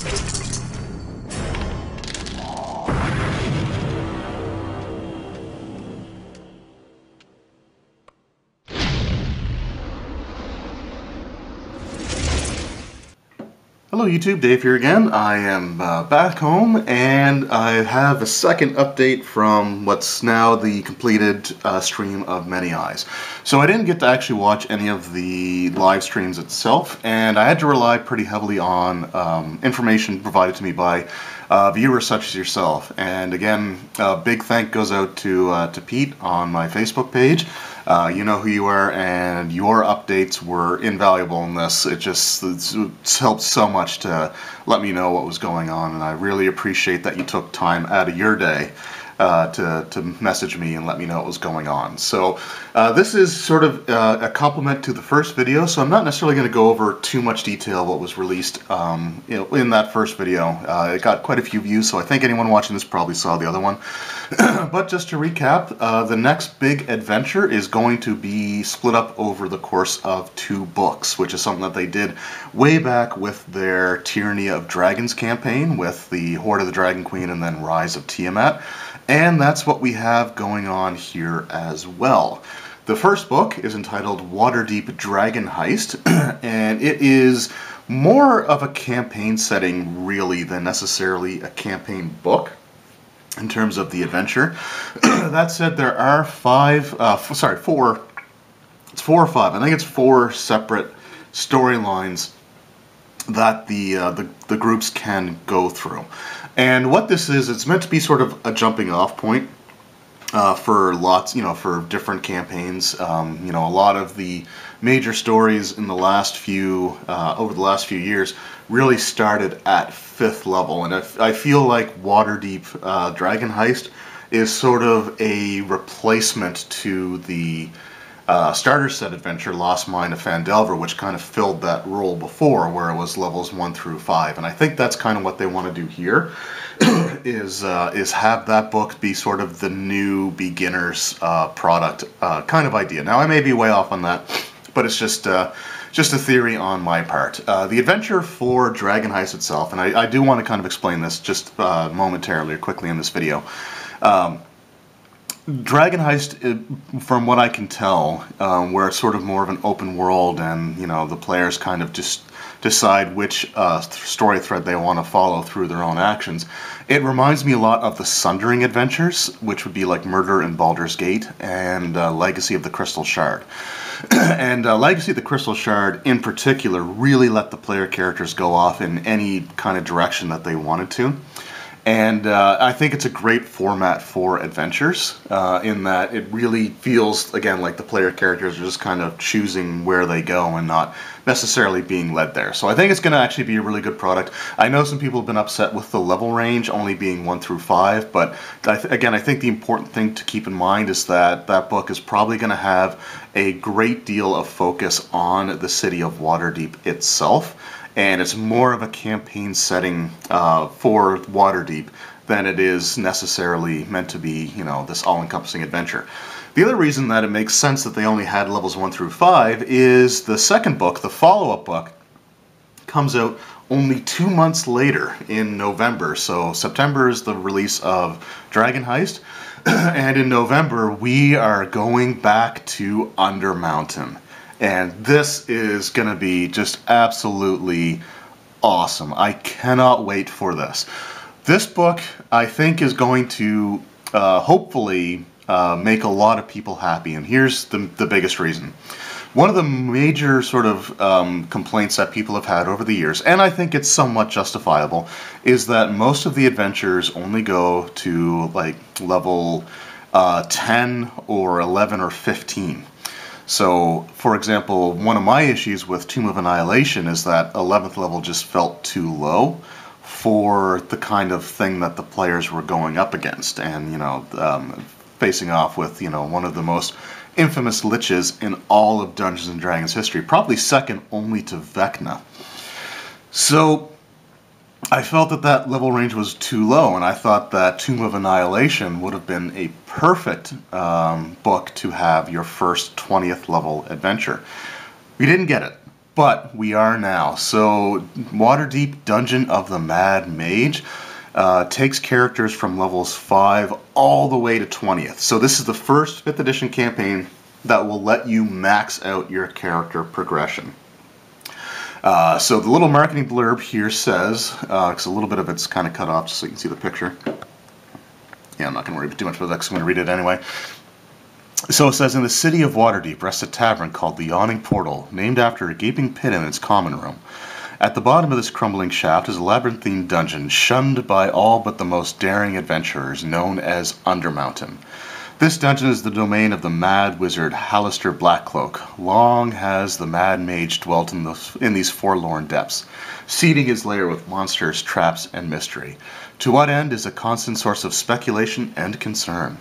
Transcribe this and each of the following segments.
Hello YouTube, Dave here again. I am back home and I have a second update from what's now the completed stream of Many Eyes. So I didn't get to actually watch any of the live streams itself, and I had to rely pretty heavily on information provided to me by viewers such as yourself. And again, a big thank goes out to Pete on my Facebook page. You know who you are, and your updates were invaluable in this. It's helped so much to let me know what was going on, and I really appreciate that you took time out of your day to message me and let me know what was going on. So this is sort of a complement to the first video, so I'm not necessarily going to go over too much detail what was released in that first video. It got quite a few views, so I think anyone watching this probably saw the other one. But just to recap, the next big adventure is going to be split up over the course of 2 books, which is something that they did way back with their Tyranny of Dragons campaign, with the Horde of the Dragon Queen and then Rise of Tiamat. And that's what we have going on here as well. The first book is entitled Waterdeep Dragon Heist, and it is more of a campaign setting really than necessarily a campaign book in terms of the adventure. That said, there are 4, it's 4 or 5, I think it's 4 separate storylines that the groups can go through. And what this is, it's meant to be sort of a jumping off point for lots, for different campaigns. A lot of the major stories in the last few, over the last few years really started at 5th level, and I feel like Waterdeep Dragon Heist is sort of a replacement to the starter set adventure Lost Mine of Phandelver, which kind of filled that role before, where it was levels 1 through 5. And I think that's kind of what they want to do here, is have that book be sort of the new beginner's product kind of idea. Now, I may be way off on that, but it's just a theory on my part. The adventure for Dragon Heist itself, and I do want to kind of explain this just momentarily or quickly in this video. Dragon Heist, from what I can tell, where it's sort of more of an open world and, the players kind of just decide which story thread they want to follow through their own actions. It reminds me a lot of the Sundering adventures, which would be like Murder in Baldur's Gate and Legacy of the Crystal Shard. And Legacy of the Crystal Shard, in particular, really let the player characters go off in any kind of direction that they wanted to. And I think it's a great format for adventures, in that it really feels, again, like the player characters are just kind of choosing where they go and not necessarily being led there. So I think it's going to actually be a really good product. I know some people have been upset with the level range only being 1 through 5, but again, I think the important thing to keep in mind is that that book is probably going to have a great deal of focus on the city of Waterdeep itself. And it's more of a campaign setting for Waterdeep than it is necessarily meant to be, this all-encompassing adventure. The other reason that it makes sense that they only had levels 1 through 5 is the second book, the follow-up book, comes out only 2 months later in November. So September is the release of Dragon Heist, and in November we are going back to Undermountain. And this is going to be just absolutely awesome. I cannot wait for this. This book, I think, is going to hopefully make a lot of people happy. And here's the biggest reason. One of the major sort of complaints that people have had over the years, and I think it's somewhat justifiable, is that most of the adventures only go to like level 10 or 11 or 15. So, for example, one of my issues with Tomb of Annihilation is that 11th level just felt too low for the kind of thing that the players were going up against, and, facing off with, one of the most infamous liches in all of Dungeons & Dragons history, probably second only to Vecna. So, I felt that that level range was too low, and I thought that Tomb of Annihilation would have been a perfect book to have your first 20th level adventure. We didn't get it. but we are now. So Waterdeep Dungeon of the Mad Mage takes characters from levels 5 all the way to 20th. So this is the first 5th edition campaign that will let you max out your character progression. So the little marketing blurb here says, because a little bit of it's kind of cut off just so you can see the picture. Yeah, I'm not going to worry too much about that because I'm going to read it anyway. So it says, in the city of Waterdeep rests a tavern called the Yawning Portal, named after a gaping pit in its common room. At the bottom of this crumbling shaft is a labyrinthine dungeon shunned by all but the most daring adventurers, known as Undermountain. This dungeon is the domain of the mad wizard Hallister Blackcloak. Long has the mad mage dwelt in these forlorn depths, seeding his lair with monsters, traps, and mystery. To what end is a constant source of speculation and concern.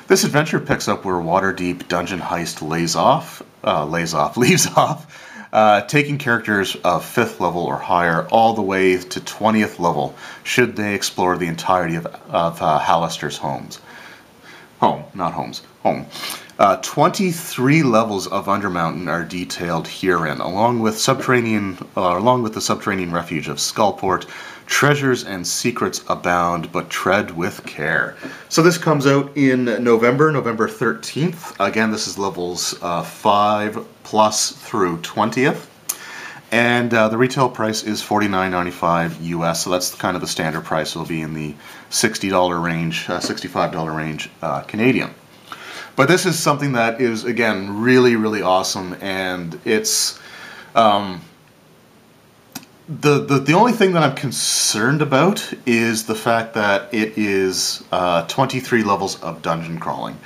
This adventure picks up where Waterdeep Dungeon Heist leaves off, taking characters of 5th level or higher all the way to 20th level, should they explore the entirety of Hallister's home. 23 levels of Undermountain are detailed herein, along with the subterranean refuge of Skullport. Treasures and secrets abound, but tread with care. So this comes out in November 13th. Again, this is levels 5 plus through 20th. And the retail price is $49.95 US, so that's kind of the standard price. It'll be in the $60 range, $65 range Canadian. But this is something that is, again, really, really awesome, and it's the only thing that I'm concerned about is the fact that it is 23 levels of dungeon crawling.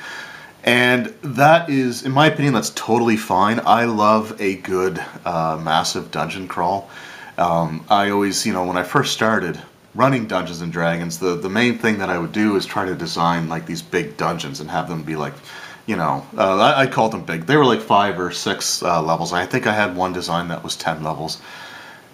And that is, in my opinion, that's totally fine. I love a good massive dungeon crawl. I always, when I first started running Dungeons and Dragons, the main thing that I would do is try to design like these big dungeons and have them be like, I called them big. They were like 5 or 6 levels. I think I had one design that was 10 levels.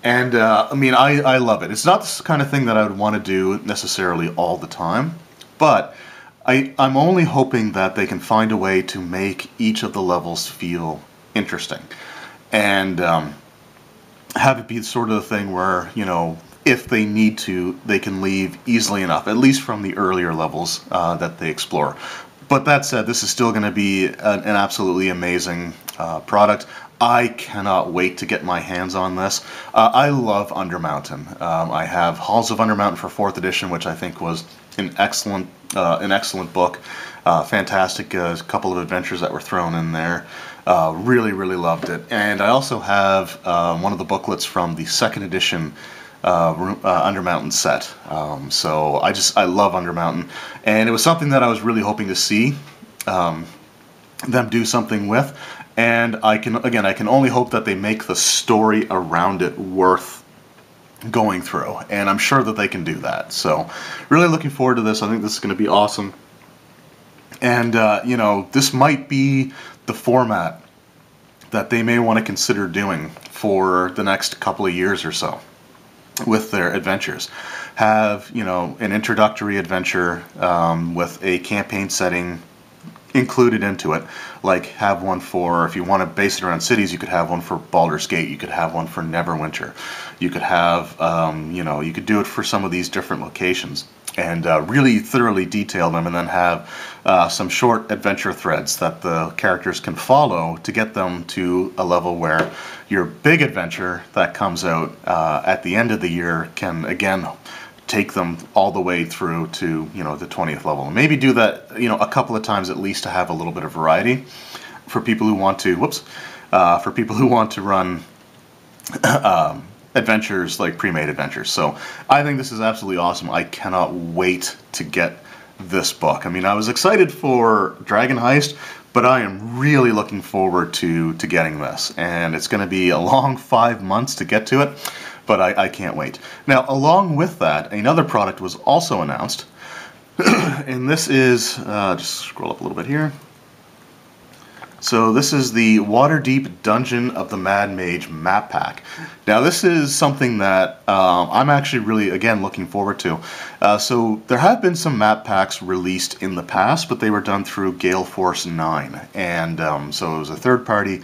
And I love it. It's not the kind of thing that I would want to do necessarily all the time, but I'm only hoping that they can find a way to make each of the levels feel interesting, and have it be sort of the thing where, if they need to, they can leave easily enough, at least from the earlier levels that they explore. But that said, this is still going to be an absolutely amazing product. I cannot wait to get my hands on this. I love Undermountain. I have Halls of Undermountain for 4th edition, which I think was an excellent book. Fantastic couple of adventures that were thrown in there. Really, really loved it. And I also have one of the booklets from the 2nd edition Undermountain set. So I love Undermountain, and it was something that I was really hoping to see them do something with. And I can only hope that they make the story around it worth going through, and I'm sure that they can do that. So really looking forward to this. I think this is going to be awesome, and this might be the format that they may want to consider doing for the next couple of years or so with their adventures. Have an introductory adventure with a campaign setting included into it, like have one for, if you want to base it around cities, you could have one for Baldur's Gate, you could have one for Neverwinter, you could have you could do it for some of these different locations, and really thoroughly detail them, and then have some short adventure threads that the characters can follow to get them to a level where your big adventure that comes out at the end of the year can again take them all the way through to the 20th level. And maybe do that a couple of times at least to have a little bit of variety for people who want to run adventures, like pre-made adventures. So I think this is absolutely awesome. I cannot wait to get this book. I mean, I was excited for Dragon Heist, but I am really looking forward to getting this, and it's going to be a long 5 months to get to it. But I can't wait. Now, along with that, another product was also announced, and this is, just scroll up a little bit here. So this is the Waterdeep Dungeon of the Mad Mage map pack. Now this is something that I'm actually really, again, looking forward to. So there have been some map packs released in the past, but they were done through Gale Force 9. And so it was a third party,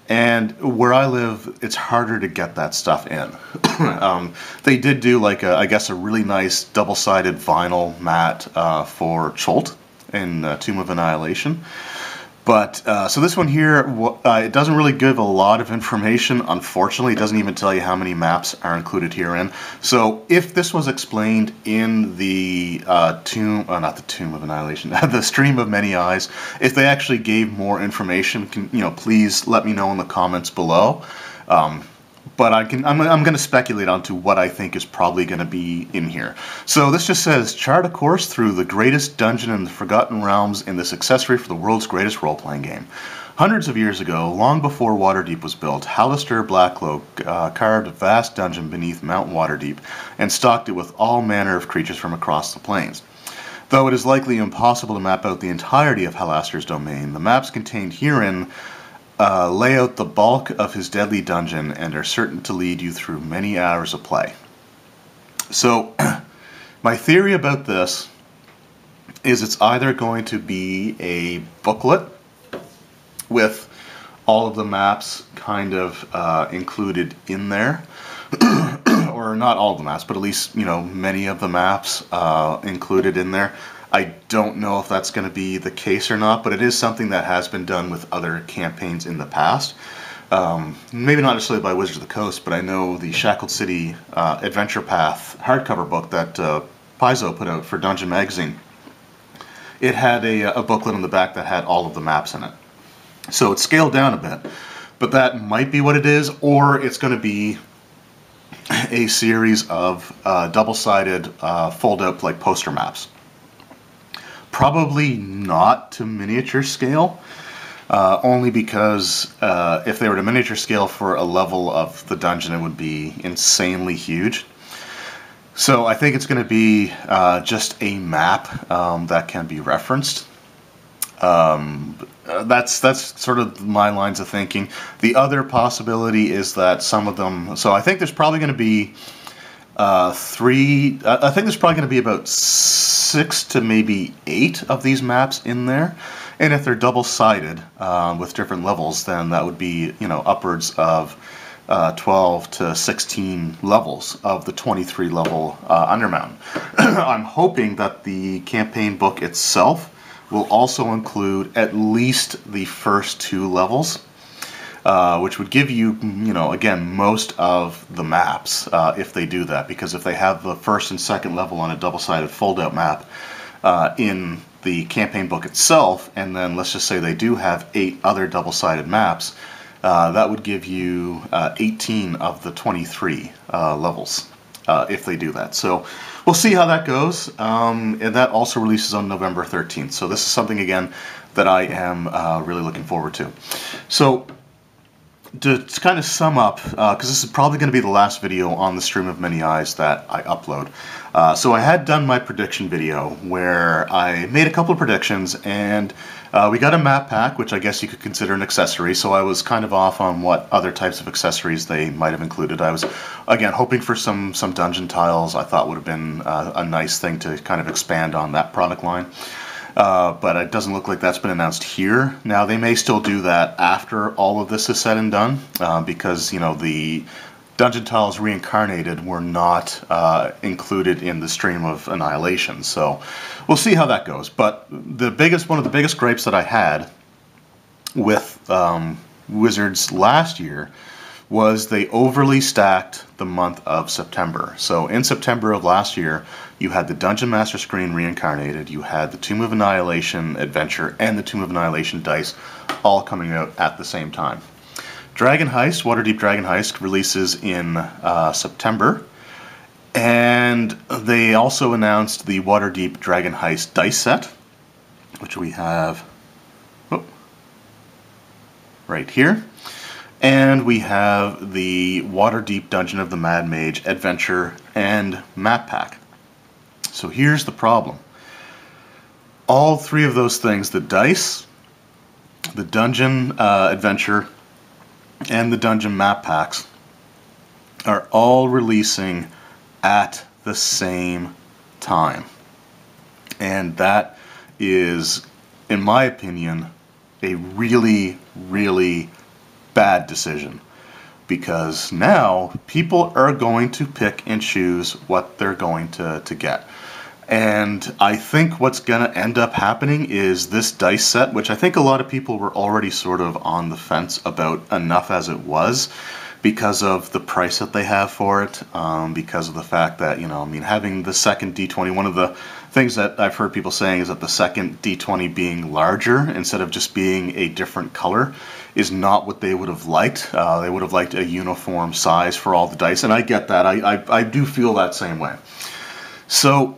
And where I live, it's harder to get that stuff in. They did do like I guess a really nice double-sided vinyl mat for Cholt in Tomb of Annihilation. But, so this one here, it doesn't really give a lot of information, unfortunately. It doesn't even tell you how many maps are included herein. So, if this was explained in the not the Tomb of Annihilation, the Stream of Many Eyes, if they actually gave more information, please let me know in the comments below. But I'm going to speculate onto what I think is probably going to be in here. So this just says, chart a course through the greatest dungeon in the Forgotten Realms in this accessory for the world's greatest role-playing game. Hundreds of years ago, long before Waterdeep was built, Halaster Blackcloak carved a vast dungeon beneath Mount Waterdeep and stocked it with all manner of creatures from across the plains. Though it is likely impossible to map out the entirety of Halaster's domain, the maps contained herein lay out the bulk of his deadly dungeon and are certain to lead you through many hours of play. So, my theory about this is it's either going to be a booklet with all of the maps kind of included in there, or not all of the maps, but at least, many of the maps included in there. I don't know if that's going to be the case or not, but it is something that has been done with other campaigns in the past. Maybe not necessarily by Wizards of the Coast, but I know the Shackled City Adventure Path hardcover book that Paizo put out for Dungeon Magazine. It had a booklet on the back that had all of the maps in it. So it's scaled down a bit, but that might be what it is, or it's going to be a series of double-sided fold-out like poster maps. Probably not to miniature scale, only because if they were to miniature scale for a level of the dungeon, it would be insanely huge. So I think it's going to be just a map that can be referenced. That's sort of my lines of thinking. The other possibility is that some of them. So I think there's probably going to be I think there's probably going to be about 6 to maybe 8 of these maps in there, and if they're double-sided with different levels, then that would be upwards of 12 to 16 levels of the 23 level Undermountain. I'm hoping that the campaign book itself will also include at least the first 2 levels. Which would give you, again, most of the maps if they do that. Because if they have the first and second level on a double-sided fold-out map in the campaign book itself, and then let's just say they do have 8 other double-sided maps, that would give you 18 of the 23 levels if they do that. So we'll see how that goes. And that also releases on November 13th. So this is something, again, that I am really looking forward to. So, to kind of sum up, because this is probably going to be the last video on the Stream of Many Eyes that I upload. So I had done my prediction video where I made a couple of predictions, and we got a map pack, which I guess you could consider an accessory, so I was kind of off on what other types of accessories they might have included. I was, again, hoping for some dungeon tiles. I thought would have been a nice thing to kind of expand on that product line. But it doesn't look like that's been announced here. Now, they may still do that after all of this is said and done, because, the dungeon tiles reincarnated were not included in the Stream of Annihilation. So we'll see how that goes. But one of the biggest gripes that I had with Wizards last year was they overly stacked the month of September. So in September of last year, you had the Dungeon Master screen reincarnated, you had the Tomb of Annihilation adventure, and the Tomb of Annihilation dice all coming out at the same time. Dragon Heist, Waterdeep Dragon Heist, releases in September, and they also announced the Waterdeep Dragon Heist dice set, which we have right here. And we have the Waterdeep Dungeon of the Mad Mage adventure and map pack. So here's the problem. All 3 of those things, the dice, the dungeon adventure, and the dungeon map packs, are all releasing at the same time. And that is, in my opinion, a really, really bad decision, because now people are going to pick and choose what they're going to get. And I think what's going to end up happening is this dice set, which I think a lot of people were already sort of on the fence about enough as it was, because of the price that they have for it, because of the fact that, you know, I mean, having the second D20, one of the things that I've heard people saying is that the second D20 being larger instead of just being a different color is not what they would have liked. They would have liked a uniform size for all the dice, and I get that. I do feel that same way. So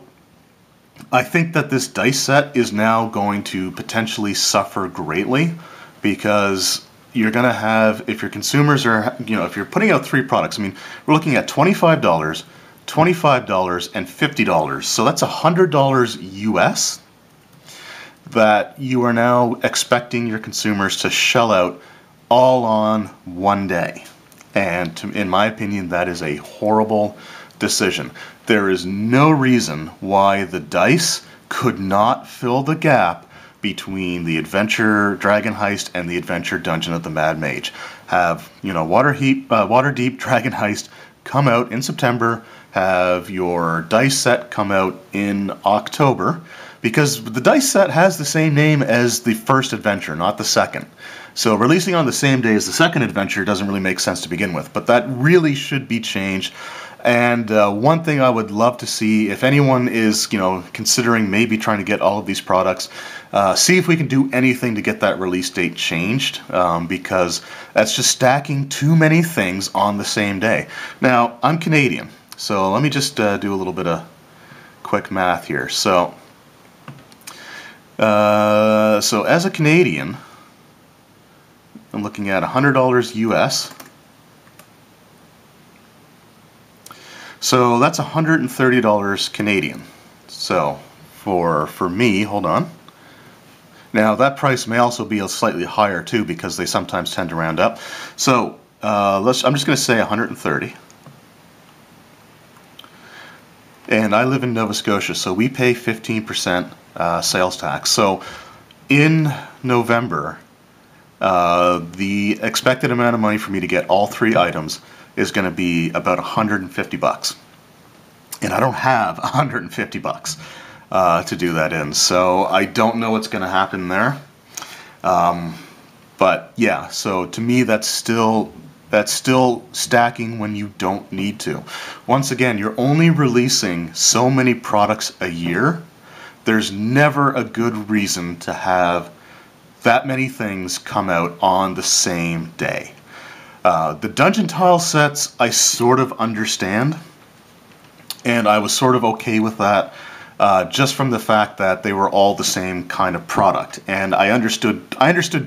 I think that this dice set is now going to potentially suffer greatly, because you're going to have, if your consumers are, you know, if you're putting out 3 products, I mean, we're looking at $25, $25, and $50. So that's $100 US that you are now expecting your consumers to shell out all on one day. And in my opinion, that is a horrible decision. There is no reason why the dice could not fill the gap between the Adventure Dragon Heist and the Adventure Dungeon of the Mad Mage. Have, you know, Waterdeep Dragon Heist come out in September, have your dice set come out in October, because the dice set has the same name as the first adventure, not the second. So releasing on the same day as the second adventure doesn't really make sense to begin with, but that really should be changed. And one thing I would love to see, if anyone is, you know, considering maybe trying to get all of these products, see if we can do anything to get that release date changed, because that's just stacking too many things on the same day. Now, I'm Canadian, so let me just do a little bit of quick math here. So as a Canadian, I'm looking at $100 US. So that's $130 Canadian. So for me, hold on. Now that price may also be slightly higher too, because they sometimes tend to round up. So I'm just going to say 130. And I live in Nova Scotia, so we pay 15% sales tax. So in November, the expected amount of money for me to get all 3 items is going to be about $150, and I don't have $150 to do that in, so I don't know what's going to happen there. But yeah, so to me, that's still stacking when you don't need to. Once again, you're only releasing so many products a year. There's never a good reason to have that many things come out on the same day. The dungeon tile sets, I sort of understand, and I was sort of okay with that, just from the fact that they were all the same kind of product, and I understood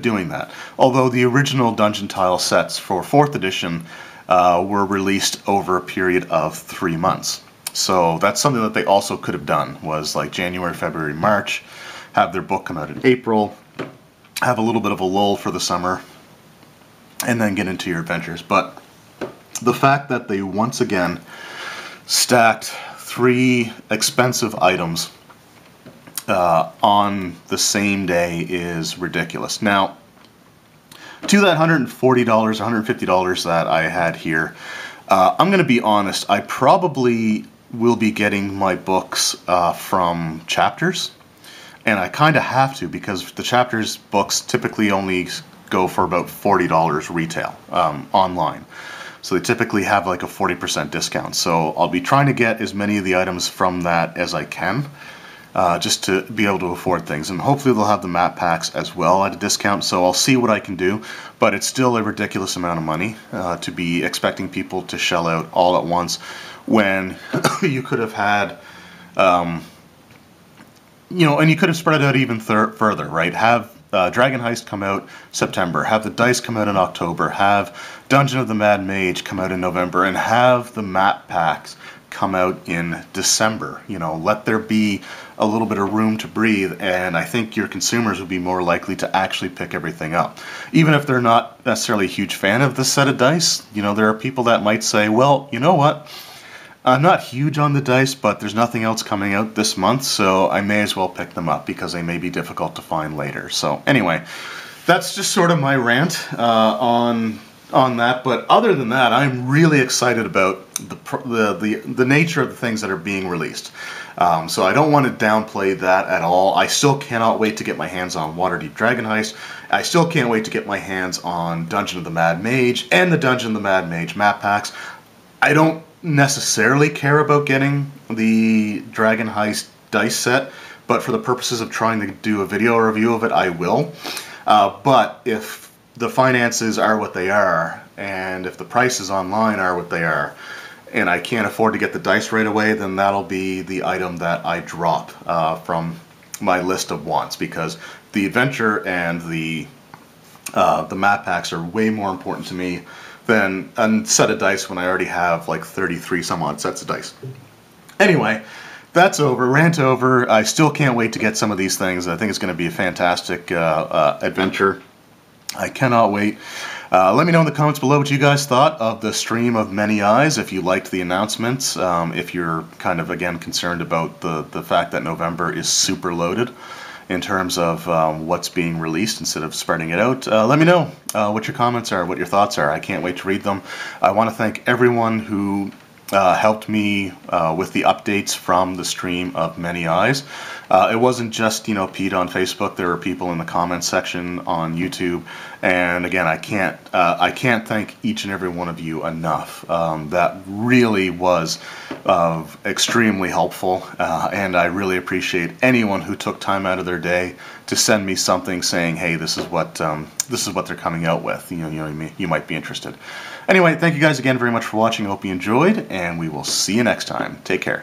doing that. Although the original dungeon tile sets for 4th edition were released over a period of 3 months. So that's something that they also could have done, was like January, February, March, have their book come out in April, have a little bit of a lull for the summer, and then get into your adventures. But the fact that they once again stacked 3 expensive items on the same day is ridiculous. Now, to that $140, $150 that I had here, I'm going to be honest, I probably will be getting my books from Chapters, and I kind of have to, because the Chapters books typically only go for about $40 retail online. So they typically have like a 40% discount. So I'll be trying to get as many of the items from that as I can, just to be able to afford things. And hopefully they'll have the map packs as well at a discount, so I'll see what I can do. But it's still a ridiculous amount of money to be expecting people to shell out all at once, when you could have had, you know, and you could have spread it out even further, right? Have Dragon Heist come out September, have the dice come out in October, have Dungeon of the Mad Mage come out in November, and have the map packs come out in December. You know, let there be a little bit of room to breathe, and I think your consumers would be more likely to actually pick everything up. Even if they're not necessarily a huge fan of this set of dice, you know, there are people that might say, well, you know what? I'm not huge on the dice, but there's nothing else coming out this month, so I may as well pick them up because they may be difficult to find later. So anyway, that's just sort of my rant on on that. But other than that, I'm really excited about the nature of the things that are being released. So I don't want to downplay that at all. I still cannot wait to get my hands on Waterdeep Dragon Heist. I still can't wait to get my hands on Dungeon of the Mad Mage and the Dungeon of the Mad Mage map packs. I don't necessarily care about getting the Dragon Heist dice set, but for the purposes of trying to do a video review of it, I will. But if the finances are what they are, and if the prices online are what they are, and I can't afford to get the dice right away, then that'll be the item that I drop from my list of wants, because the adventure and the map packs are way more important to me than a set of dice when I already have like 33 some odd sets of dice. Anyway, that's over. Rant over. I still can't wait to get some of these things. I think it's going to be a fantastic adventure. I cannot wait. Let me know in the comments below what you guys thought of the stream of Many Eyes, if you liked the announcements, if you're kind of, again, concerned about the fact that November is super loaded in terms of what's being released instead of spreading it out. Let me know what your comments are, what your thoughts are. I can't wait to read them. I want to thank everyone who helped me with the updates from the stream of Many Eyes. It wasn't just, Pete on Facebook. There were people in the comments section on YouTube, and again, I can't thank each and every one of you enough. That really was extremely helpful, and I really appreciate anyone who took time out of their day to send me something saying, "Hey, this is what they're coming out with. You might be interested." Anyway, thank you guys again very much for watching. I hope you enjoyed, and we will see you next time. Take care.